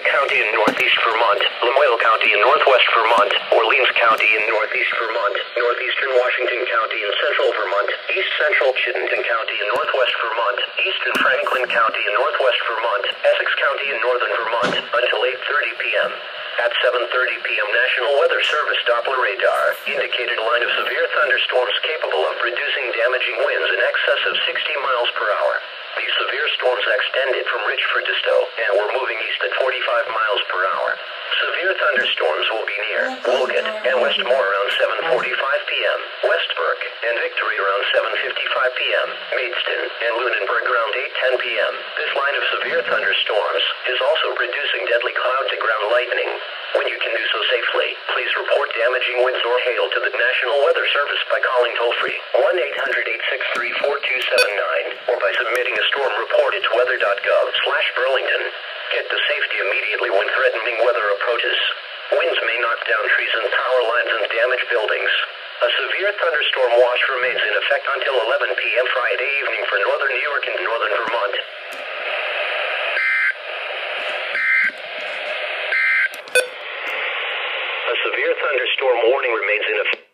County in northeast Vermont, Lamoille County in northwest Vermont, Orleans County in northeast Vermont, northeastern Washington County in central Vermont, east central Chittenden County in northwest Vermont, eastern Franklin County in northwest Vermont, Essex County in northern Vermont, until 8:30 p.m. At 7:30 p.m. National Weather Service Doppler radar indicated a line of severe thunderstorms capable of producing damaging winds in excess of 60 miles per hour. These severe storms extended from Richford to Stowe and were moving east at 45 miles per hour. Severe thunderstorms will be near Woolgate and Westmore around 7:45 p.m., Westburg and Victory around 7:55 p.m., Maidstone and Lunenburg around 8:10 p.m. This line of severe thunderstorms is also producing deadly cloud-to-ground lightning. When you can do so safely, please report damaging winds or hail to the National Weather Service by calling toll-free 1-800-863-4279 or by submitting a storm report at weather.gov/Burlington. Get to safety immediately when threatening weather approaches. Winds may knock down trees and power lines and damage buildings. A severe thunderstorm watch remains in effect until 11 p.m. Friday evening for northern New York and northern Vermont. A severe thunderstorm warning remains in effect.